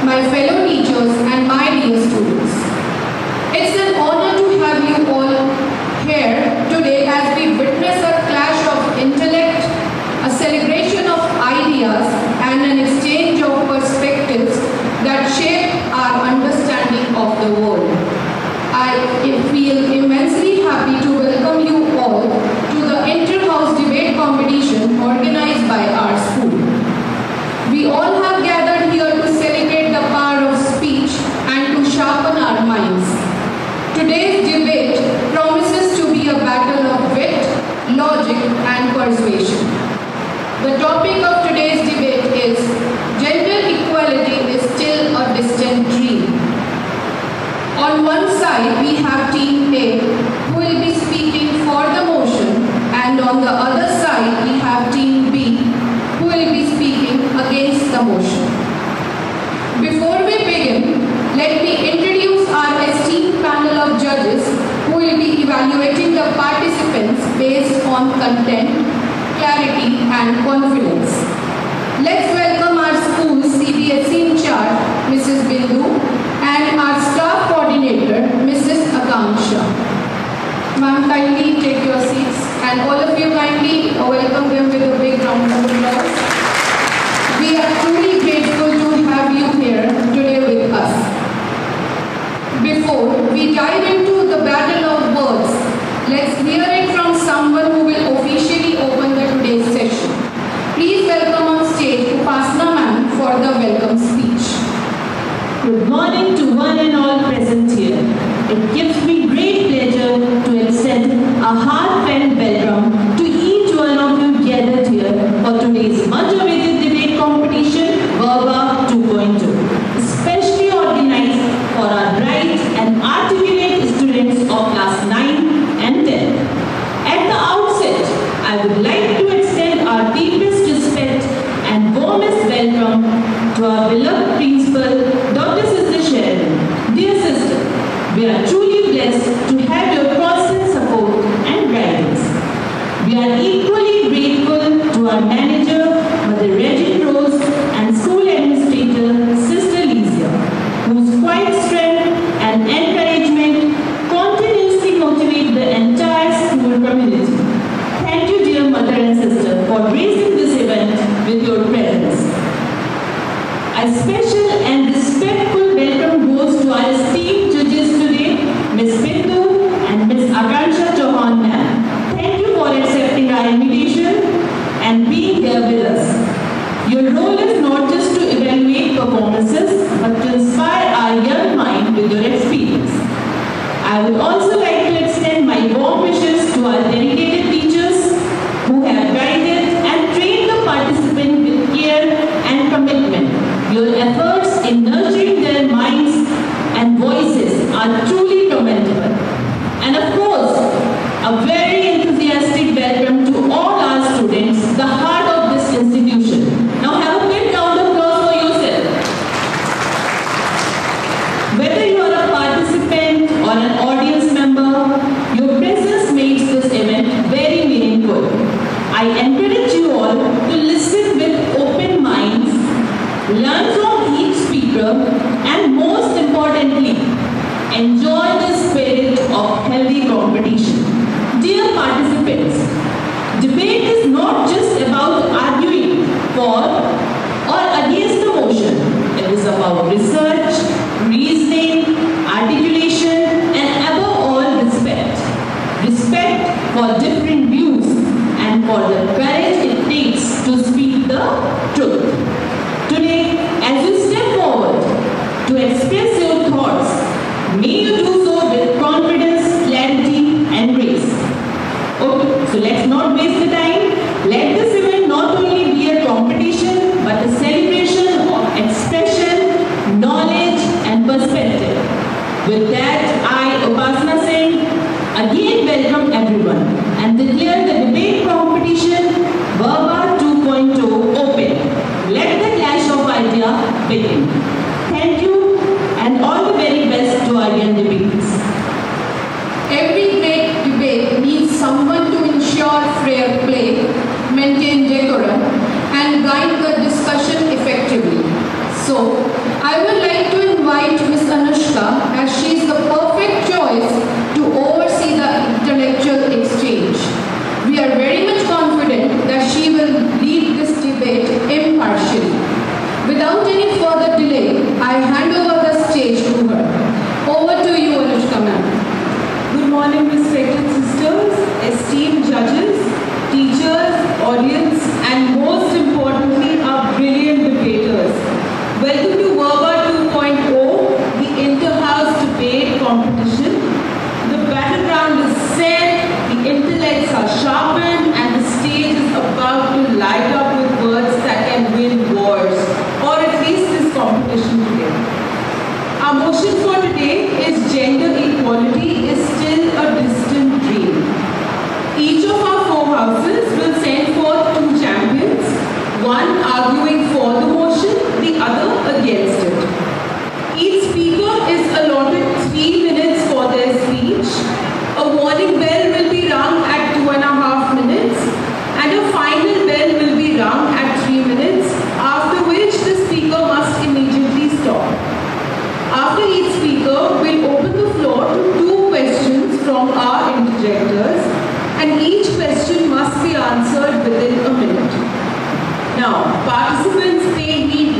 my fellow teachers, and my dear students. It's an honor to have you all here today as we witness a clash of intellect, a celebration of ideas, and an exchange of perspectives that shape our understanding of the world. I feel immensely happy to welcome you all to the inter-house debate competition organized by our school. We all have gathered here to celebrate the power of speech and to sharpen our minds. Today's debate promises to be a battle of wit, logic, and persuasion. The topic of today's debate is gender equality is still a distant dream. On one side, we have Team A, who will be speaking for the motion, and on the other side, we have Team B, who will be speaking against the motion. Before we begin, let me introduce our esteemed panel of judges who will be evaluating the participants based on content, clarity, and confidence. Let's welcome our school's CBSE in charge, Mrs. Bindu, and our staff coordinator, Mrs. Akanksha. Ma'am, kindly take your seats, and all of you kindly welcome them with a big round of applause. We are truly grateful to have you here today with us. Before we dive into the battle of words, let's hear it from someone who will officially open the today's session. Please welcome on stage Upasana ma'am for the welcome speech. Good morning to one and all present here. It gives me great pleasure to extend a heartfelt welcome to each one of you gathered here for today's much-awaited debate competition, Verba 2.0, especially organized for our bright and articulate students of class 9 and 10. At the outset, I would like to extend our deepest respect and warmest welcome to our beloved principal, Dr. Sister Sharon. Dear sister, we are truly blessed to have your constant support and guidance. We are equally grateful to our manager, Mother Regine Rose, and school administrator, Sister Lizia, whose quiet strength and encouragement continuously motivate the entire school community. Thank you, dear mother and sister, for gracing this event with your presence. A special and respectful welcome goes to our esteemed judges today, Ms. Bindu and Ms. Akanksha Chauhan ma'am. Thank you for accepting our invitation and being here with us. Your role is not just to evaluate performances, but to inspire our young mind with your experience. I would also like to extend my warm wishes to our dedicated teachers who have guided and trained the participants with care and commitment. Your efforts in nurturing their minds and voices are truly commendable. And of course, a very enthusiastic welcome to all our students, the heart of this institution. Now have a big round of applause for yourself. Whether you are a participant or an audience member, your presence makes this event very meaningful. I encourage you all to listen with open minds, learn from each speaker, and most importantly, enjoy the spirit of healthy competition. Dear participants, debate is not just about arguing for or against the motion. It is about research, reasoning, articulation, and above all, respect. Respect for different views and for the courage it takes to speak the truth. Today, as you step forward to express your thoughts, may you do so with confidence, clarity, and grace. Okay, so let's not waste the time. Let this event not only be a competition, but a celebration of expression, knowledge, and perspective. With that, I, Upasana Singh, again welcome everyone and declare the debate competition Verba 2.0 open. Let the clash of ideas begin. Thank you and all the very best to our young debaters. Every great debate needs someone to ensure fair play, maintain decorum, and guide the discussion effectively. So, I will competition. The battleground is set, the intellects are sharpened, and the stage is about to light up with words that can win wars, or at least this competition today. Our motion for today is gender equality is still a distant dream. Each of our four houses will send forth two champions, one arguing for the motion, the other against it. Each speaker is allotted 3 minutes for their speech. A warning bell will be rung at 2.5 minutes, and a final bell will be rung at 3 minutes, after which the speaker must immediately stop. After each speaker, we'll open the floor to 2 questions from our interjectors, and each question must be answered within a minute. Now, participants pay heed.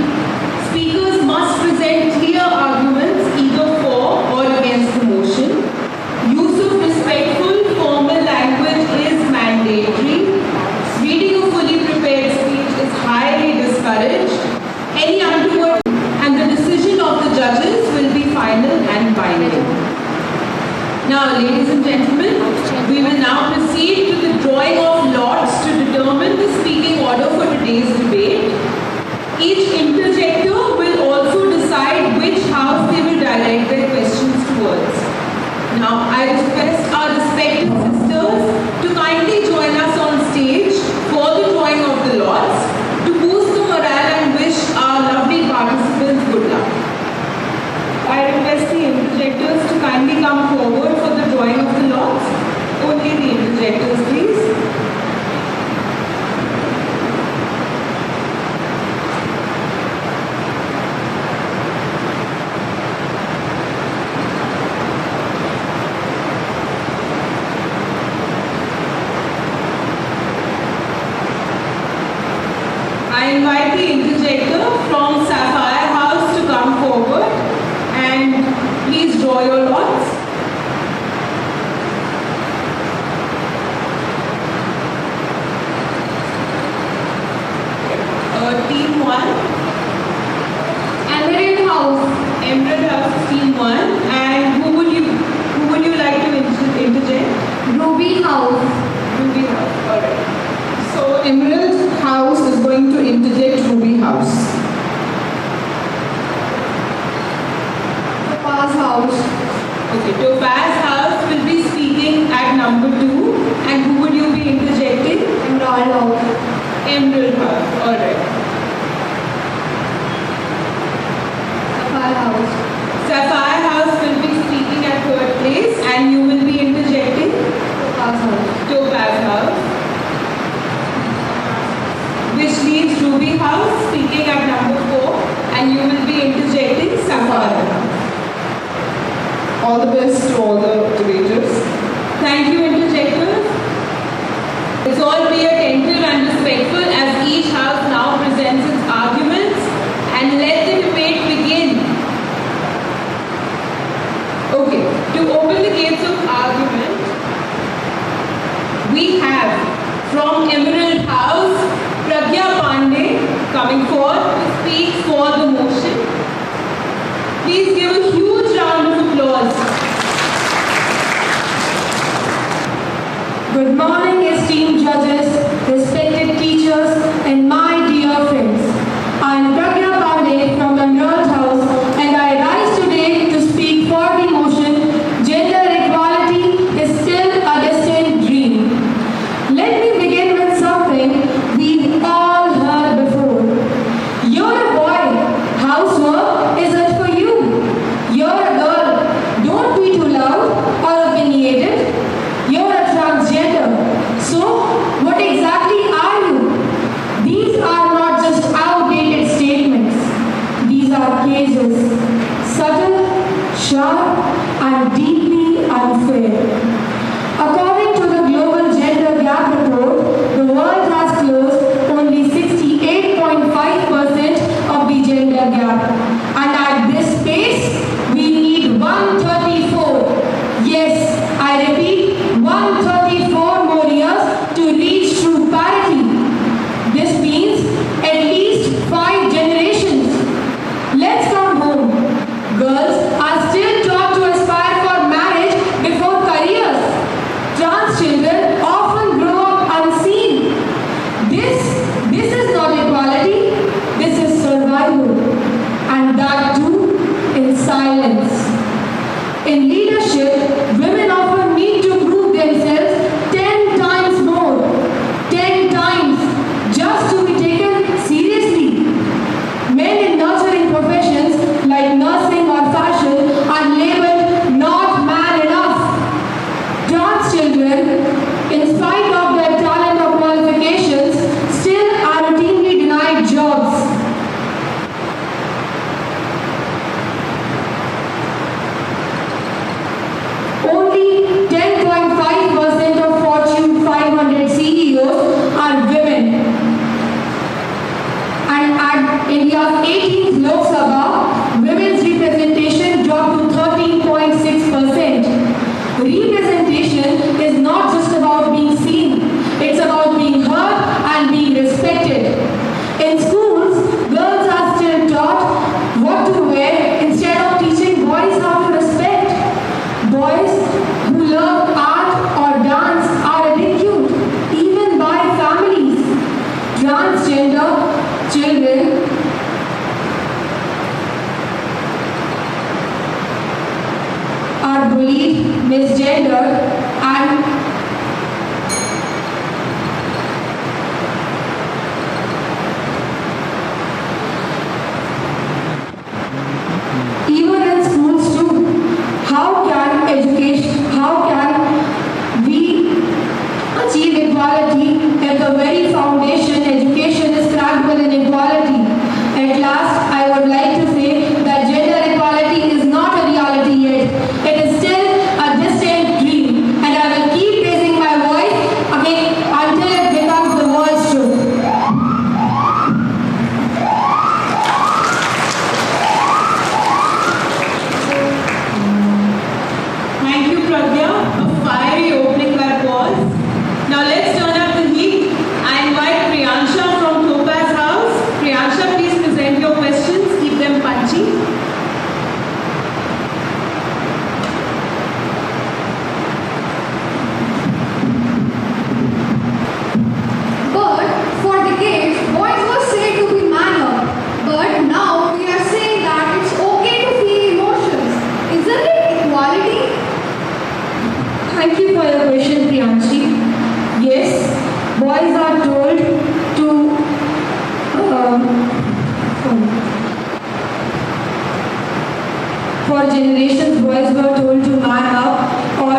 Speakers must present clear arguments either for or against the motion. Use of respectful, formal language is mandatory. Reading a fully prepared speech is highly discouraged. Any untoward and the decision of the judges will be final and binding. Now, ladies and gentlemen, we will now proceed to the drawing of lots to determine the speaking order for today's debate. Each interjector will also decide which house they will direct their questions towards. Now, I request our respective sisters to kindly join us on stage for the drawing of the lots to boost the morale and wish our lovely participants good luck. I request the interjectors to kindly come forward for the drawing of the lots. Only the interjectors, please. I invite the interjector from Sapphire House to come forward and please draw your lots. Team 1. Emerald House. Emerald House, Team 1. And who would you like to interject? Ruby House. Ruby House. Alright. So Emerald House is going to interject Ruby House. Topaz House. Okay, Topaz House will be speaking at number 2. And who would you be interjecting? Emerald House. Emerald House. Alright. Sapphire House. Sapphire House will be speaking at 3rd place and you will be interjecting Topaz House. Topaz House. Which leaves Ruby House speaking at number 4 and you will be interjecting Sapphire House. All the best to all the debaters. Thank you, interjectors. Let's all be attentive and respectful as each house now presents its arguments and let the debate begin. Okay, to open the gates of argument, we have from Emerald House, Pragya Pandey coming forth to speak for the motion. Please give a huge round of applause. Good morning, esteemed judges, respected teachers, and my dear friends. I am Pragya Pandey from Emerald House, and I rise today to speak for the motion, Gender Equality is Still a Distant Dream. Let me begin with something we've all heard before. You're a boy, housework isn't for you. You're a girl, don't be too loud or opinionated. You're a transgender. So, what exactly are you? These are not just outdated statements. These are cases, subtle, sharp, and deeply unfair. According to the Global Gender Gap Report, the world has closed only 68.5% of the gender gap. And at this pace, we need 134. Yes, I repeat, 134 more years to reach true parity. This means at least 5 generations. Let's come home. Girls are still taught to aspire for leadership, women often need to prove themselves 10 times more, 10 times, just to be taken seriously. Men in nurturing professions like nursing or fashion are labeled not man enough. Trans children, in spite of their talent or qualifications, still are routinely denied jobs. Only 10.5% of Fortune 500 CEOs are women. And at India's 18th Lok Sabha, women's representation dropped to 13.6%. Representation is not just about being seen, it's about being heard and being respected. In schools, girls are still taught what to wear instead of teaching boys how to respect. Boys who love art or dance are ridiculed, even by families. Transgender children are bullied, misgendered, and even in schools too. How can we achieve equality if the very foundation education is cracked with inequality? At last, I would like to say that gender equality is not a reality yet. It is still a distant dream, and I will keep raising my voice again until it becomes the world's truth. Thank you, Pragya. A fiery opening by pause. Now let's turn up the heat. I invite Priyansha from Topaz House. Priyansha, please present your questions. Keep them punchy. But for decades, boys were said to be man up. But now we are saying that it's okay to feel emotions. Isn't it equality? Thank you for your question, Priyanshi. Yes, boys are told to for generations, boys were told to man up or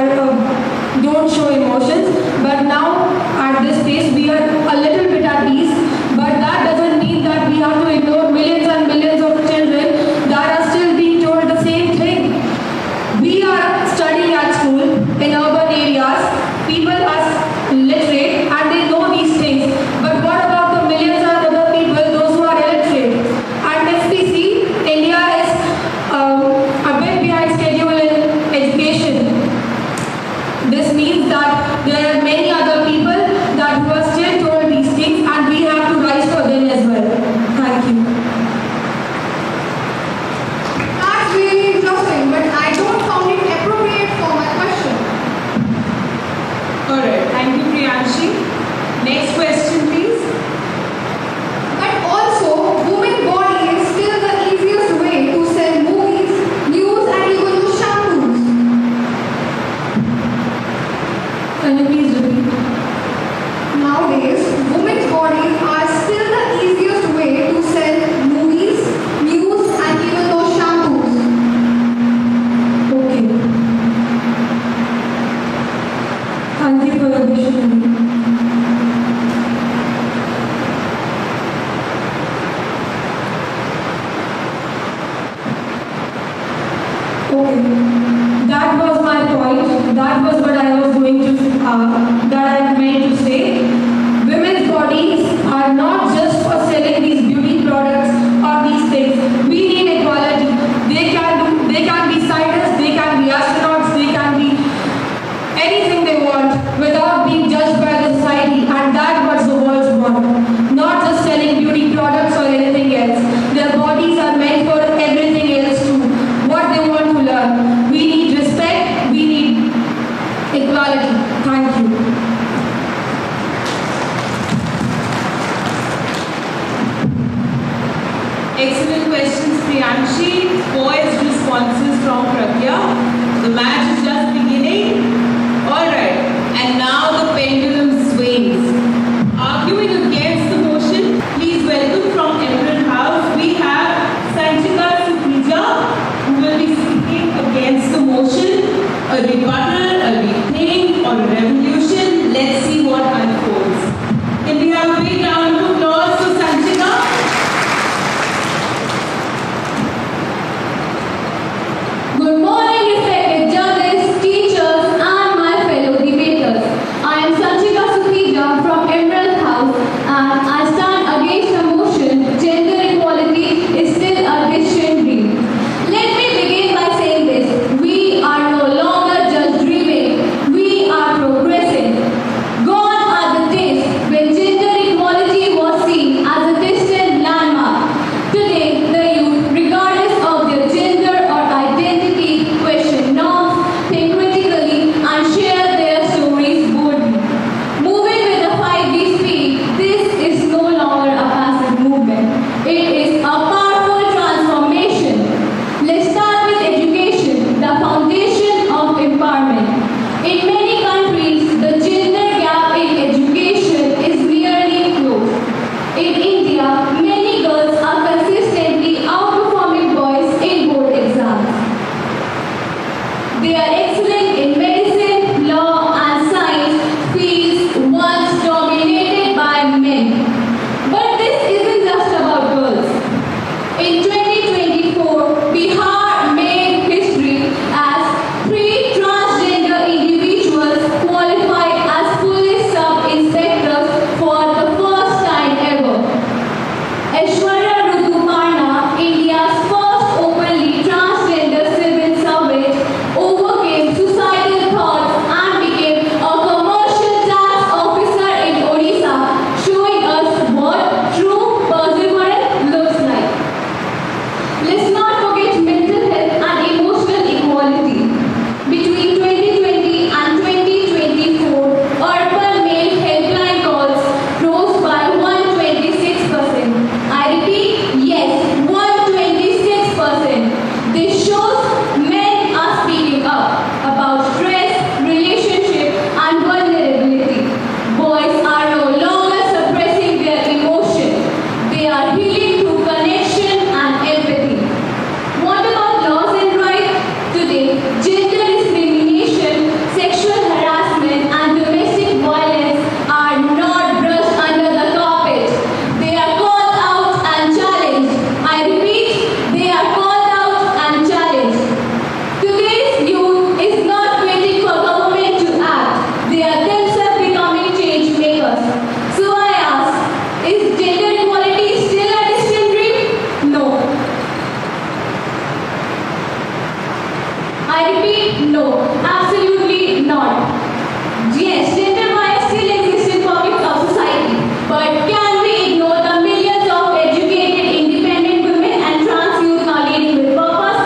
don't show emotions. But now, at this stage, we are a little bit at ease. But that doesn't mean that we have to ignore millions and millions of children that are still being told the same thing. We are studying at school in urban areas. People are literate and they know these things. But what about the millions and other people, those who are illiterate? And if we see, India is a bit behind schedule in education. This means that there are many other people that who are still told these things, and we have to rise for them as well. Thank you. That's really interesting, but I don't found it appropriate for my question. Alright, thank you, Priyanshi. Next question, please. But also, women's body is still the easiest way to sell movies, news, and even to shampoos. Can you please repeat? Nowadays, women's bodies are still the easiest way to sell movies, news, and even those shampoos. Okay. Thank you for your question. Okay. That was my point. That was what I was going to, that I meant to say. Women's bodies are not just for selling these beauty products or these things. We need equality. They can be scientists, they can be astronauts, they can be anything they want without being judged by the society, and that's what the world wants. Not just selling beauty products or anything else. Their bodies are meant for everything else too. What they want to learn. We need respect, we need equality. Thank you. Excellent questions, Priyanshi. I repeat, no, absolutely not. Yes, gender bias still exists in pockets of society, but can we ignore the millions of educated, independent women and trans youth now leading with purpose?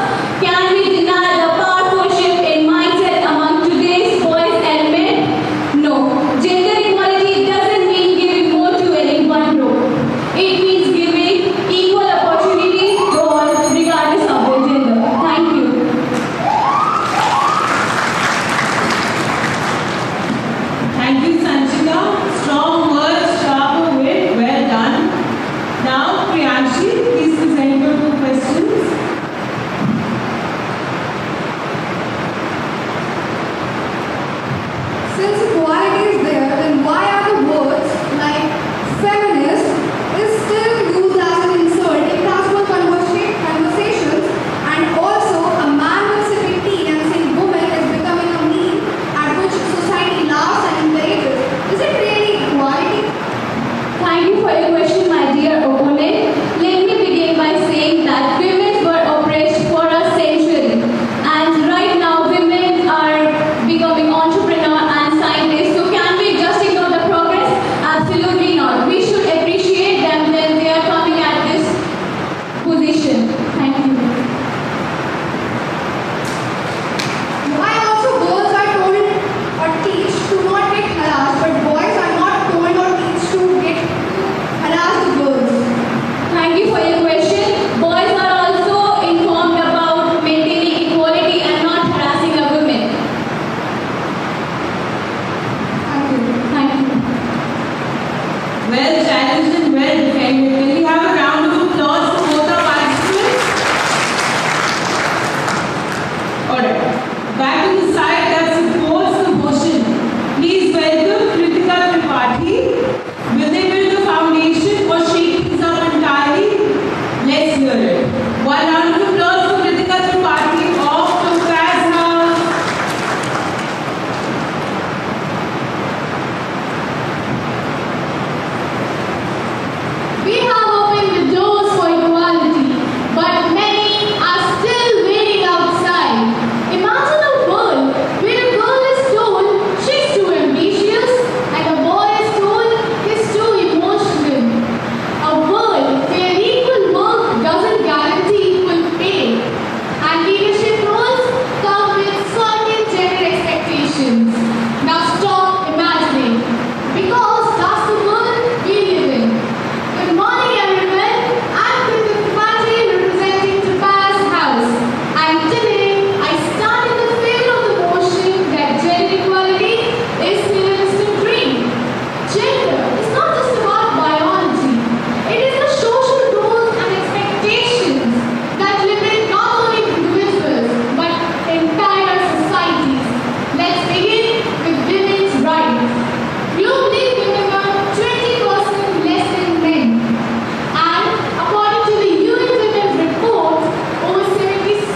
Can we deny the powerful shift in mindset among today's boys and men? No. Gender equality doesn't mean giving more to any one group. It means giving equal opportunity to all regardless of their gender. Thank you. Thank you, Sanchita. Strong words, sharp wit, well done. Now, Priyanshi, please present your two questions. Since equality is there, then why are the words like feminist is still used as an insult in casual conversations, and also a man will sipping tea and saying woman is becoming a meme at which society laughs and encourages. Is it really equality? Thank you for your question, my dear opponent. Let me begin by saying that women were oppressed for a century, and right now women are becoming entrepreneurs and scientists. So can we just ignore the progress? Absolutely not. We should appreciate them when they are coming at this position. Thank you. Why also girls are told or teach to not get harassed, but boys are not told or teach to get harass the girls? Thank you for your question. Boys are also informed about maintaining equality and not harassing a woman. Thank you. Thank you. Well challenged and well defended. Can we have a round of applause for both our participants? Alright. Back to the side that supports the motion. Please welcome Kritika Tripathi. Will they build the foundation or shake things up entirely? Let's hear it. One round of applause for Kritika Tripathi of Topaz House. We have opened the doors for equality, but many are still waiting outside. Imagine a world where a girl is told she's too ambitious and a boy is told he's too emotional. A world where equal work doesn't guarantee equal pay, and leadership roles come with certain gender expectations. Now stop imagining, because that's the world we live in. Good morning, everyone. I'm Kritika Tripathi, representing Topaz House. And today, I stand in the favor of the motion that gender equality is still a distant dream. Gender is not just about biology. It is the social roles and expectations that limit not only individuals, but entire societies. Let's begin with women's rights. Globally, women earn 20% less than men. And according to the UN Women Report, over 76%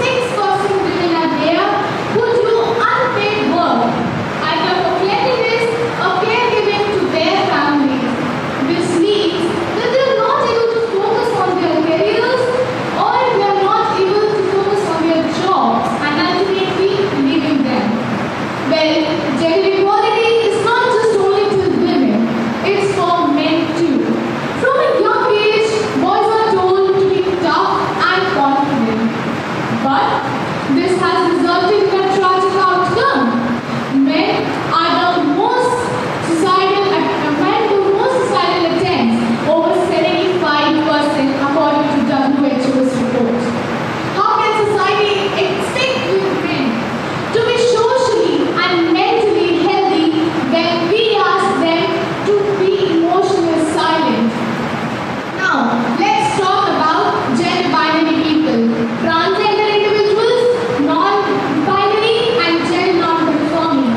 women are there who do unpaid work, either for cleanliness or caregiving to their families. This means that they are not able to focus on their careers, or they are not able to focus on their jobs and ultimately leaving them. Well, gender equality is not just only to women, it's for men too. From a young age, boys are told to be tough and confident. But this has resulted in a tragic outcome. Men are the most societal attempts, over 75% according to WHO's report. How can society expect women to be socially and mentally healthy when we ask them to be emotionally silent? Now, let's talk about gender binary people, transgender individuals, non-binary and gender non-conforming.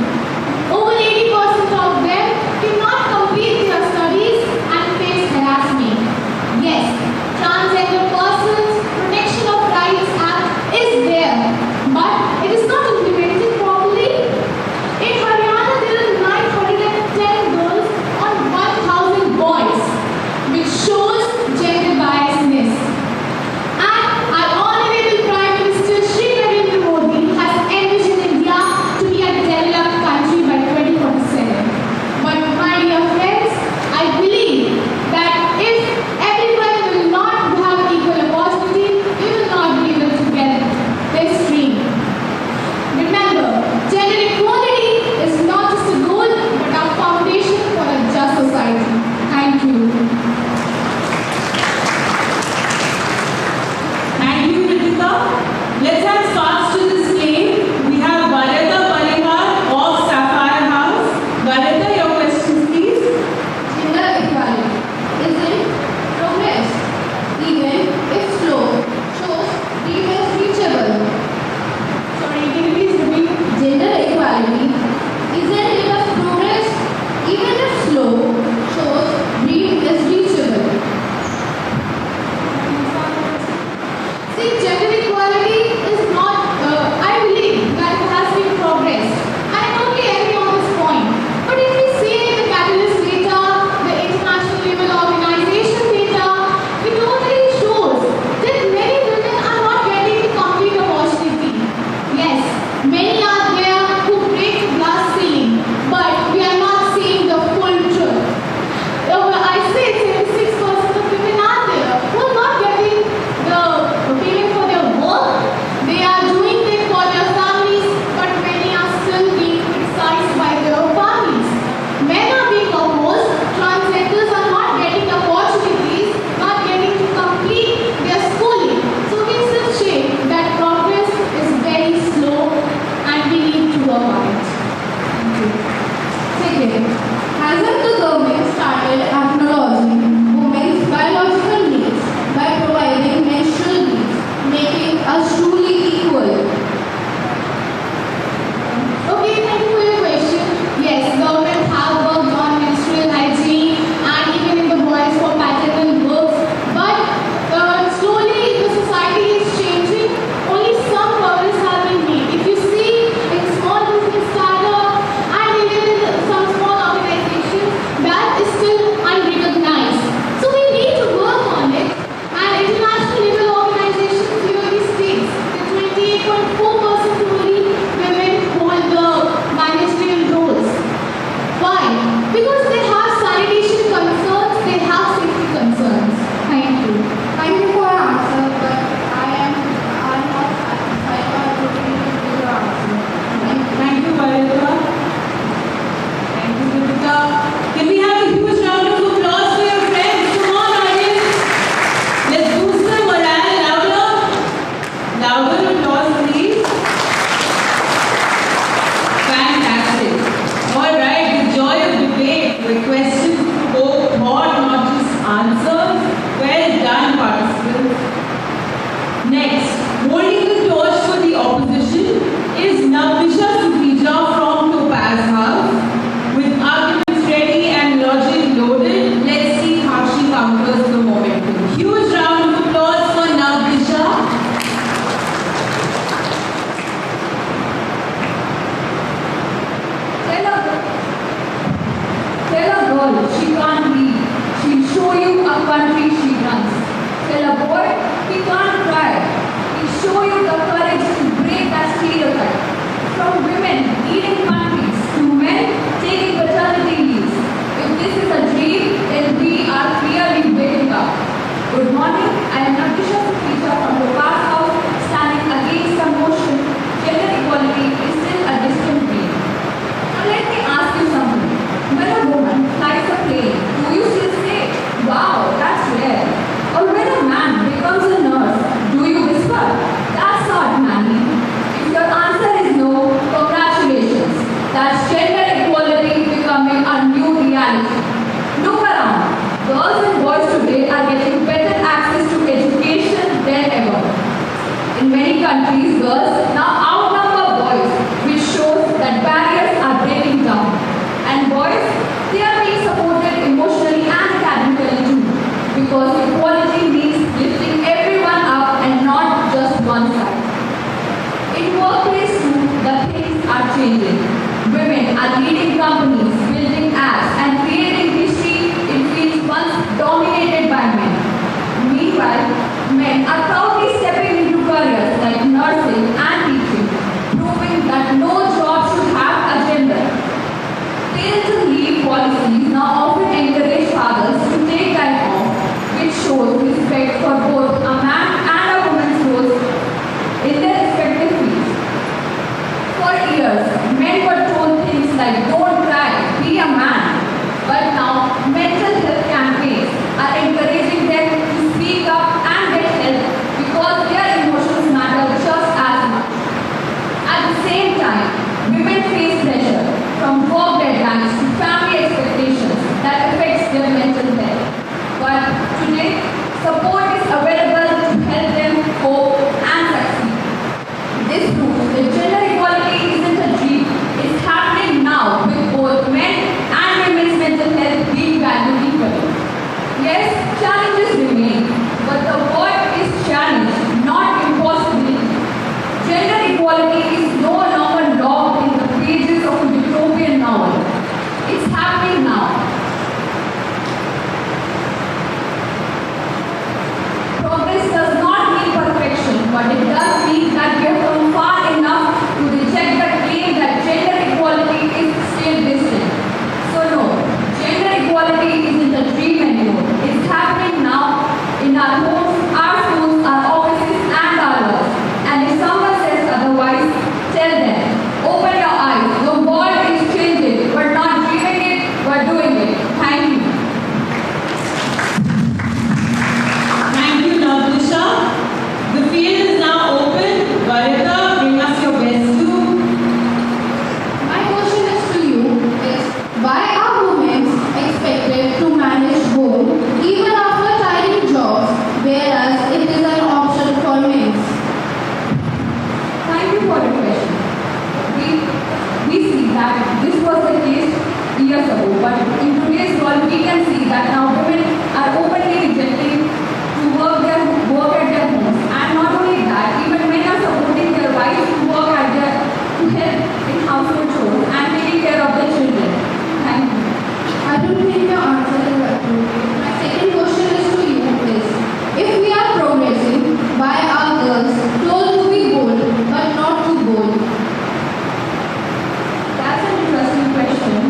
show you the courage to break that stereotype. From women leading countries to men taking paternity leaves. If this is a dream, then we are clearly waking up. Good morning, I am Natisha teacher from the past house, standing against the motion. Gender equality is still a distant dream. Now let me ask you something. When a woman flies a plane, do you still say, wow, that's rare? Or when a man becomes a nurse, do you whisper, that's not manly? If your answer is no, congratulations. That's gender equality becoming a new reality. Look around. Girls and boys today are getting better access to education than ever. In many countries, girls now outnumber boys, which shows that barriers are breaking down. And boys, they are being supported emotionally and academically too. Because equality means lifting everyone up and not just one side. In workplace too, the things are changing. Women are leading companies, building apps, and creating history in fields once dominated by men. Meanwhile, men are proudly stepping into careers like nursing and teaching, proving that no job should have a gender. Parental leave policies now often encourage fathers to take time off, which shows respect for both a man and a woman's roles in their respective fields. For years, men were told things like, don't cry, be a man. But now, mental health campaigns are encouraging them to speak up and get help because their emotions matter just as much. At the same time, women face pressure from work deadlines to family expectations that affects their mental health. But today, support is available to help them cope and succeed. This proves that gender equality isn't a dream. It's happening now with both men and women's mental health being valued equally. Yes, challenges remain, but the word is challenge, not impossibility. Gender equality is no longer locked in the pages of a utopian novel. It's happening now. Progress does not mean perfection, but it does mean that we have come far enough to reject the claim that gender equality is still distant. So no, gender equality isn't a dream anymore. It's happening now in our homes, our schools, our offices, and our laws. And if someone says otherwise, tell them, open your eyes. The world is changing. We're not dreaming it, we're doing it. Thank you. Thank you, Natisha. The field is now open. Varita, bring us your best two. My question is to you is, why are women expected to manage home even after tiring jobs, whereas it is an option for men? Thank you for the question. We see that this was the case years ago, but in today's world we can see that now women are openly rejecting to work at their homes. And not only that, even men are supporting their wives to work to help in household chores and taking care of their children. Thank you. I don't think your answer is appropriate. My second question is to you is, if we are progressing, why are girls told to be bold but not too bold? That's an interesting question.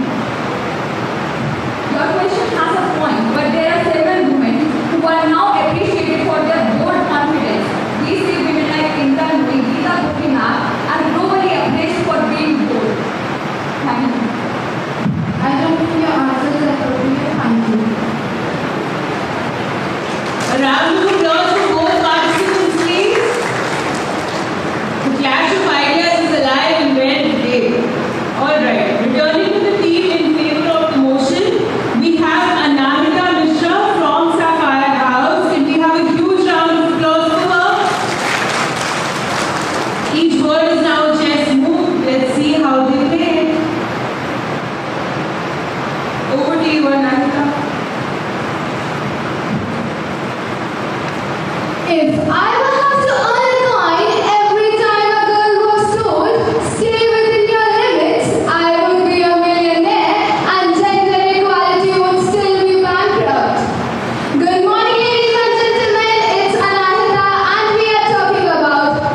Your question has a point, but there are several women who are now appreciated for their bold confidence. We see women like Indra Nui, Geeta Gopinath are globally appraised for being bold. Thank you. I don't think your answer is appropriate. Thank you. A round of applause for both participants, please. The clash of ideas is alive and well today. Alright, returning to the team in favor of the motion, we have Anamika Mishra from Sapphire House. Can we have a huge round of applause for her? Each word is now a chess move. Let's see how they play. Over to you, Anamika. If I would have to earn a coin every time a girl was told, stay within your limits, I would be a millionaire and gender equality would still be bankrupt. Good morning, ladies and gentlemen. It's Anahita and we are talking about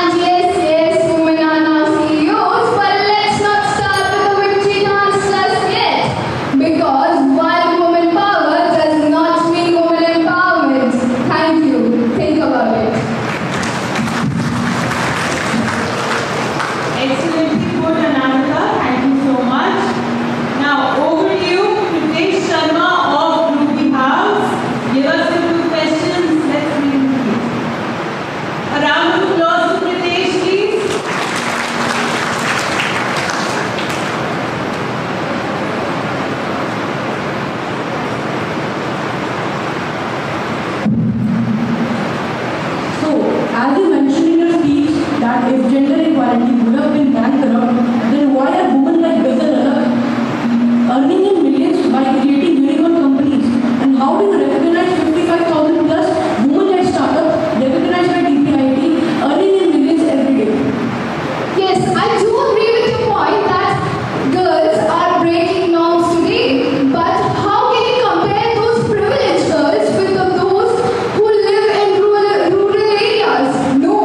And yes, women are now CEOs, but let's not start with the victory dance just yet. Because while woman power does not mean woman empowerment. Thank you. Think about it. Excellently put, Anamika. Thank you so much. Now, over to you, Pritesh Sharma of Ruby House. Give us the two questions. Let's read it. A round of applause to Pritesh, please. So, as you mentioned in your speech that if gender equality would have been bankrupt, then why are women like Bezalel earning in millions by creating unicorn companies? And how do you recognize 55,000 plus women-led startups recognized by DPIIT earning in millions every day? Yes, I do agree with your point that girls are breaking norms today. But how can you compare those privileged girls with those who live in rural areas? No,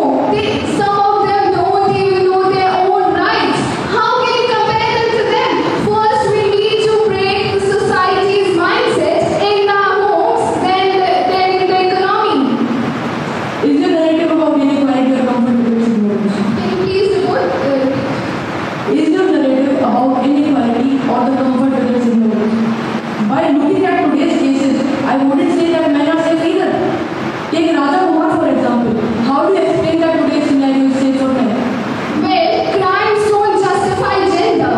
some of them don't even know their own rights. How can you compare them to them? First, we need to break the society's mindset in our homes, then in the economy. Is your narrative about inequality or comfortable ignorance? Can you please repeat? Is your narrative about inequality or the comfort with its ignorance? By looking at today's cases, I wouldn't say that men are safe either. Take Raja Kumar for example. How do you explain that today's scenario is safe for men? Well, crimes don't justify gender.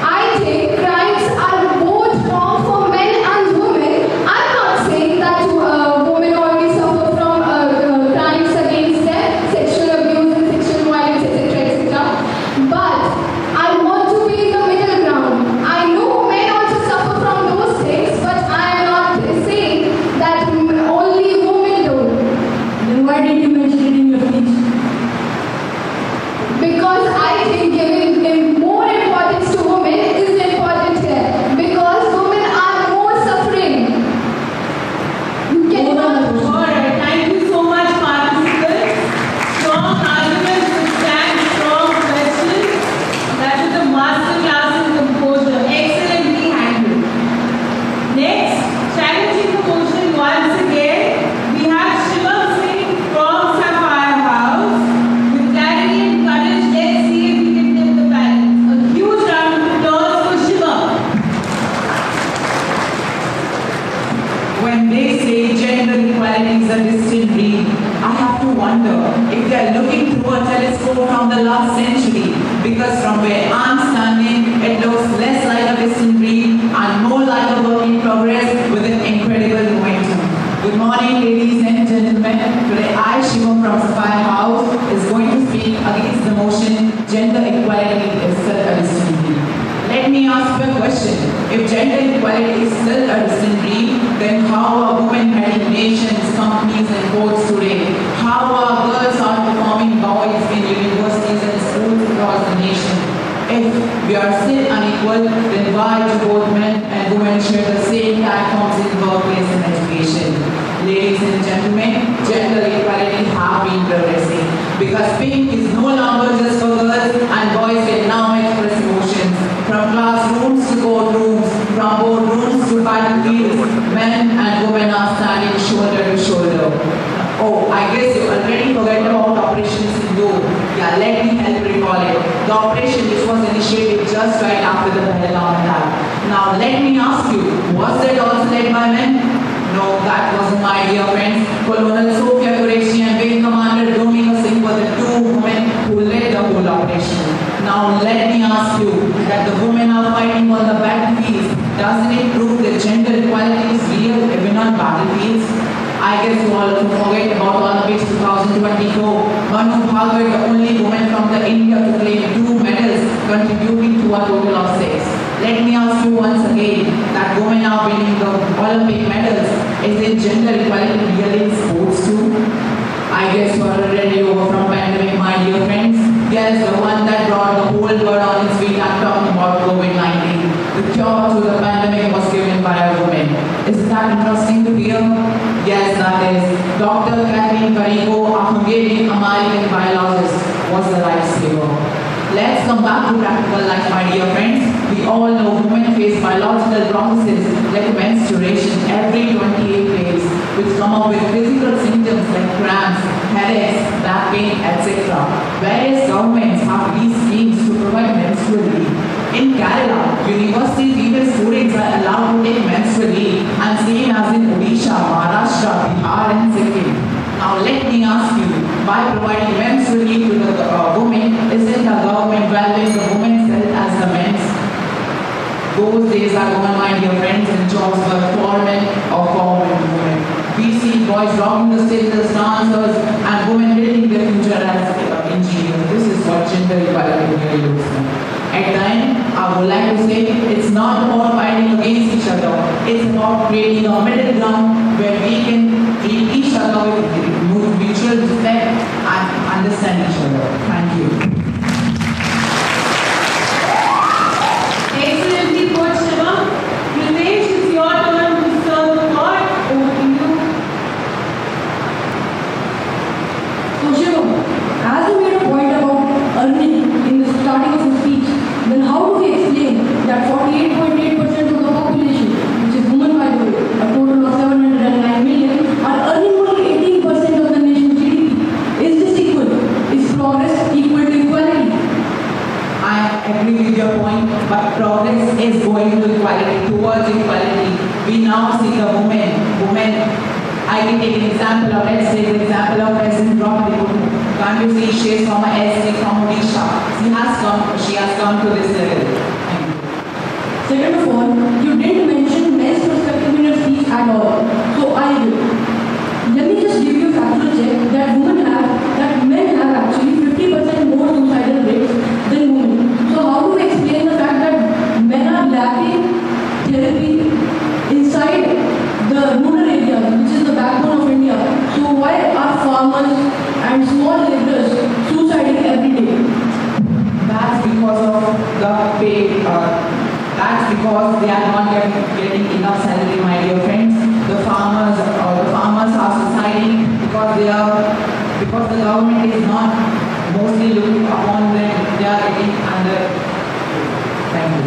I think crimes are both wrong for men and women. I'm not saying that women only suffer from crimes against them, sexual abuse and sexual violence, etc., etc. But I want to be in the middle ground. I know men also suffer from those things, but I am not saying that only women do. Then why did you mention it in your speech? Because I think giving more importance to women is important here. Because women are more suffering. You cannot. Alright, thank you so much, participants. Strong arguments to stand strong questions. That is the master class in composure. Excellently handled. Next, challenging the motion once again, we have Shivam Singh from Sapphire House. With clarity and courage, let's see if we can tip the balance. A huge round of applause for Shivam. When they say gender equality is a distant dream, I have to wonder if they are looking through a telescope from the last century, because from where I'm standing, it looks less like a distant dream and more like a work in progress with an incredible momentum. Good morning, ladies and gentlemen. Today I, Shivam from Sapphire House, is going to speak against the motion gender equality is still a distant dream. Let me ask you a question. If gender equality is still a distant dream, then how are women heading nations, companies and courts today? How are girls outperforming boys in universities and schools across the nation? If we are still unequal, then why do both men and women share the same platforms in workplace and education? Ladies and gentlemen, gender equality have been progressing because pink is no longer just for girls and boys can now express emotions. From classrooms to courtrooms, from boardrooms to battlefields, men and women are standing shoulder to shoulder. Oh, I guess you already forgot about Operation Sindoor. Yeah, let me help recall it. The operation which was initiated just right after the Pahalgam attack. Now let me ask you, was that also led by men? No, that wasn't, my dear friends. Colonel Sophia Qureshi and Wing Commander Domino Singh were the two women who led the whole operation. Now let me ask you that the women are fighting on the battlefields. Doesn't it prove that gender equality is real even on battlefields? I guess you all forget about Olympics 2024. Manu Bhagat, the only woman from the India to claim 2 medals, contributing to a total of 6. Let me ask you once again that women are winning the Olympic medals. Is it gender equality really in sports too? I guess you are already over from pandemic, my dear friends. Yes, the one that brought the whole world on its feet. I'm talking about COVID-19. The cure to the pandemic was given by a woman. Isn't that interesting to hear? Yes, that is. Dr. Catherine Carico, a Hungarian American biologist, was the lifesaver. Let's come back to practical life, my dear friends. We all know women face biological processes like menstruation every 28 days, which come up with physical symptoms like cramps, headaches, back pain, etc. Various governments have these schemes to provide menstrual leave. In Kerala, university female students are allowed to take menstrual leave, and same as in Odisha, Maharashtra, Bihar, and Sikkim. Now let me ask you, by providing menstrual leave to the women, isn't the government valuing the women's health as the men's? Those days are gone, my dear friends, and jobs were for men or for women. We see boys rocking the stage as dancers and women building their future as engineers. This is what gender equality really looks like. At the end, I would like to say it's not about fighting against each other. It's about creating a middle ground where we can treat each other with mutual respect and understand each other. Thank you. Excellently put, Shiva. Nilesh, it's your turn to serve the thought. Over to you. So Shivam, as you made a point about earning in the starting of your speech, then how do we explain that 48.8% of the population, which is women by the way, a total of 709 million, are earning only 18% of the nation's GDP? Is this equal? Is progress equal to equality? I agree with your point, but progress is going to equality, towards equality. We now see the women. I can take an example of, let's take the example of President Draupadi Murmu. Can't you see she is from a SC from Odisha? She has come to this level. Thank you. Second of all, you didn't mention men's perspective in your speech at all. So I will. Let me just give you a factual check that men have actually 50% more suicidal rates than women. So how do we explain the fact that men are lacking therapy inside the rural areas, which is the backbone of India? So why are farmers and small laborers suiciding every day? That's because of the pay. That's because they are not getting enough salary, my dear friends. The farmers are suiciding because the government is not mostly looking upon them. They are getting under. Thank you.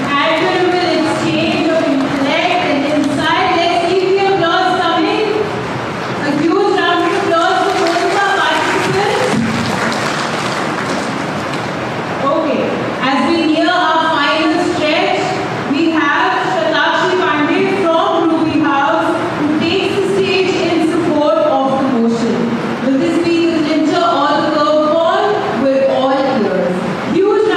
Admirable exchange of intellect and insight. Let's keep the applause coming. A huge round of applause for both of our participants. Okay, as we near our final stretch, we have Shatakshi Pandey from Ruby House who takes the stage in support of the motion. Will this be the clincher or the curveball? We're all ears. Huge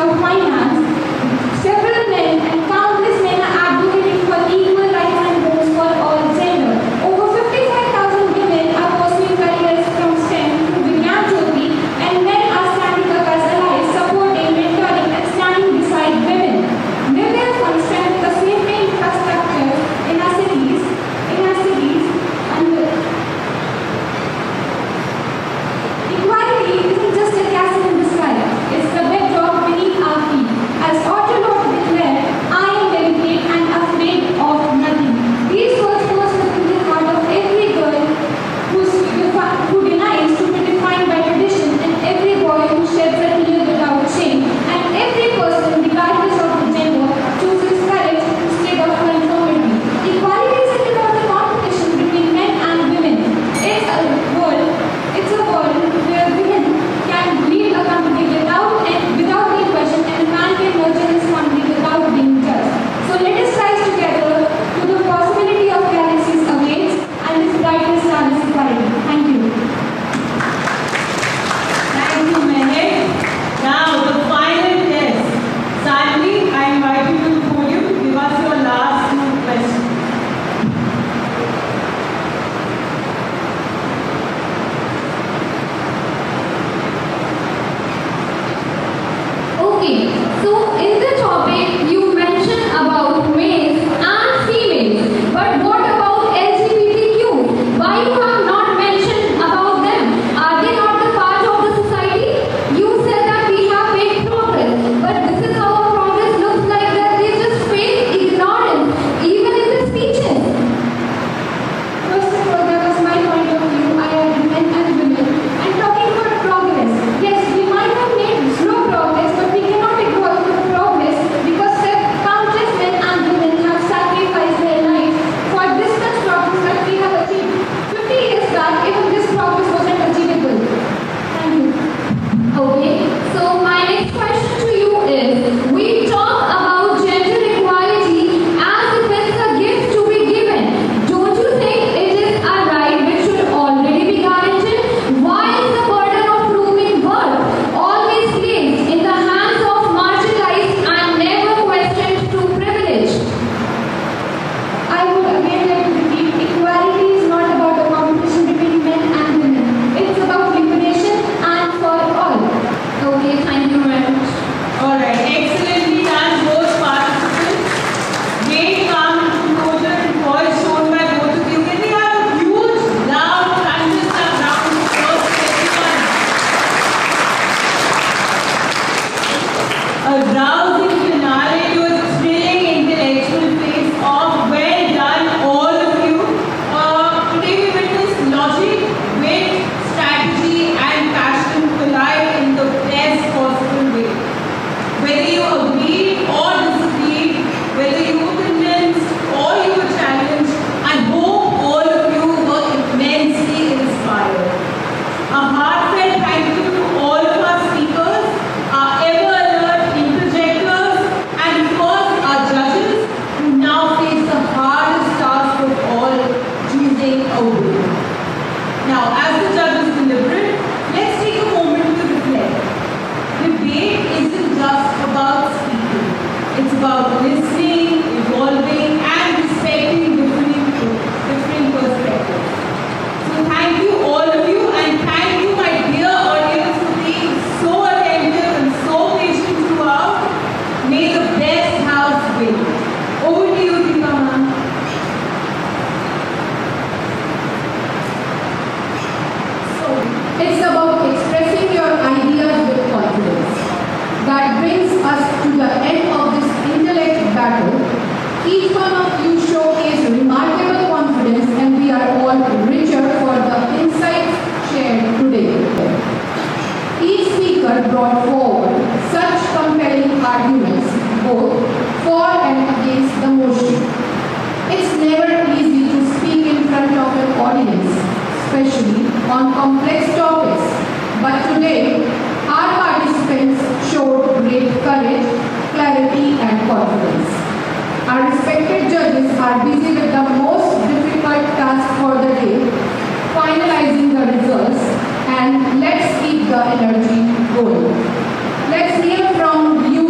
or finance, several men and countless men are advocating for equal rights and votes for all gender. Over 55,000 women are pursuing careers from STEM to Vigyan Jyoti, and men are standing up as allies, supporting, mentoring, and standing beside women. We therefore strengthen the safety infrastructure in our cities, and equality isn't just a castle in the sky, it's the bedrock beneath our feet. As Autolot declared, I am delicate and afraid of nothing. These words force within the heart of every girl who denies to be defined by tradition, and every boy who sheds a tear without shame, and every person, regardless of the gender, chooses courage instead of conformity. Equality isn't about the competition between men and women. It's a world where women can lead a company without being questioned, and man can nurture his family without being judged. So let us rise together to the possibility of galaxies awaits, and its brightest star is equality. Thank you. Thank you, Mehek. Now, the final test. Sadly, I invite you to the podium to give us your last two questions. Okay, so in the topic you mentioned about males and females, but what about LGBTQ? Why you have not mentioned about them? Are they not the part of the society? You said that we have made progress, but this is how our progress looks like, that they just face ignorance, even in the speeches. First of all, that was my point of view. I am men and women. And talking about progress, yes, we might have made slow progress, but we cannot ignore the progress because countless men and women have sacrificed their lives for this much progress that we have achieved. 50 years back, even this progress wasn't achievable. Thank you. Okay, so my next question to you is, we talk about gender equality as if it's a gift to be given. Don't you think it is a right which should already be guaranteed? Why is the burden of proving worth always placed in the hands of marginalized and never questioned to privilege? I would again like to repeat, equality is not about a competition between men and women. It's about liberation and for all. Okay, thank you very much. Alright, excellently done, both participants. Great calm composure and voice shown by both of you. Can we have a huge, loud, thunderstorm round of applause for everyone? A rousing finale to a thrilling intellectual face of well done, all of you. Today we witnessed logic, wit, strategy, and passion collide in the best possible way. Whether you agreed or disagreed, whether you were convinced or you were challenged, I hope all of you were immensely inspired. A heartfelt thank you to all of our speakers, our ever-alert interjectors, and of course our judges who now face the hardest task of all, choosing a winner. Now, as the judges deliberate, let's take a moment to reflect. Debate isn't just about speaking. It's about listening, evolving, and respecting different perspectives. So thank you all of you, and thank you my dear audience for being so attentive and so patient throughout. May the best house win. Over to you, Deepa ma'am. So, it's about expressing your ideas with confidence. That brings us to the end of this intellect battle. Each one of you showcased remarkable confidence, and we are all richer for the insights shared today. Each speaker brought forward such compelling arguments, both for and against the motion. It's never easy to speak in front of an audience, especially on complex topics. But today, our participants showed great courage, clarity, and confidence. Our respected judges are busy with the most difficult task for the day, finalizing the results, and let's keep the energy going. Let's hear from you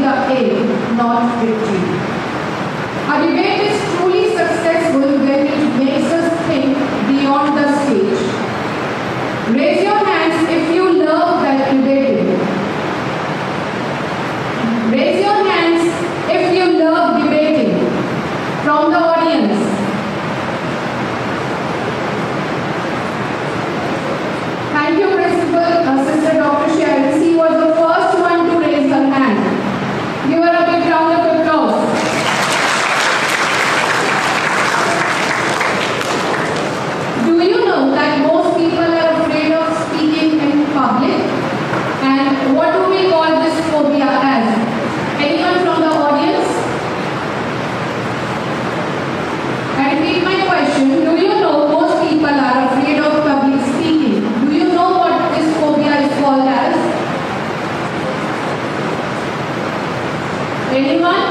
the A, not victory. A debate is truly successful when it makes us think beyond the stage. Raise your hands if you love that debating. Raise your hands if you love debating. From the audience. Thank you, Principal. Sister Dr. Sharon C. was the first one to raise her hand. Give her a big round of applause. Do you know that most people are afraid of speaking in public? And what do we call this phobia as? Anyone from the audience? I repeat my question. Do you know most people are afraid of public speaking? Do you know what this phobia is called as? Anyone?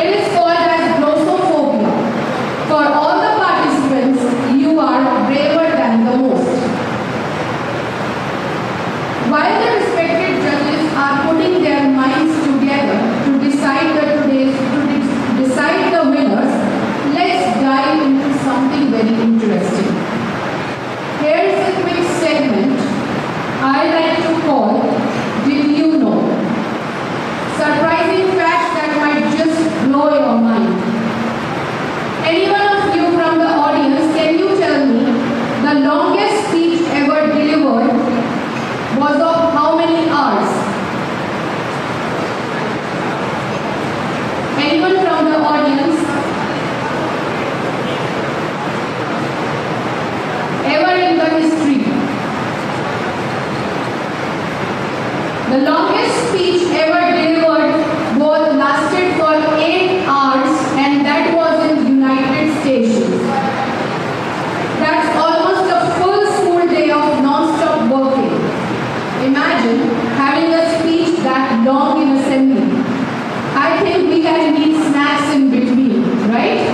It is called as glossophobia. For all the participants, you are braver than the most. While the respected judges are putting their minds together to decide the winners, let's dive into something very interesting. Here's a quick segment I like to call Did You Know? Surprising facts that might just blow your mind. Any one of you from the audience, can you tell me the longest speech ever delivered was of how many hours? Anyone from the audience? Ever in the history? The longest speech ever delivered lasted for 8 hours, and that was in United States. That's almost a full school day of non-stop working. Imagine having a speech that long in assembly. I think we can need snacks in between, right?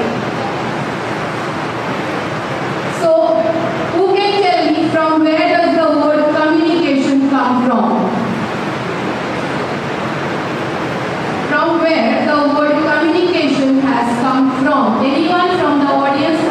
So, who can tell me from where does the word communication come from? From where the word communication has come from? Anyone from the audience?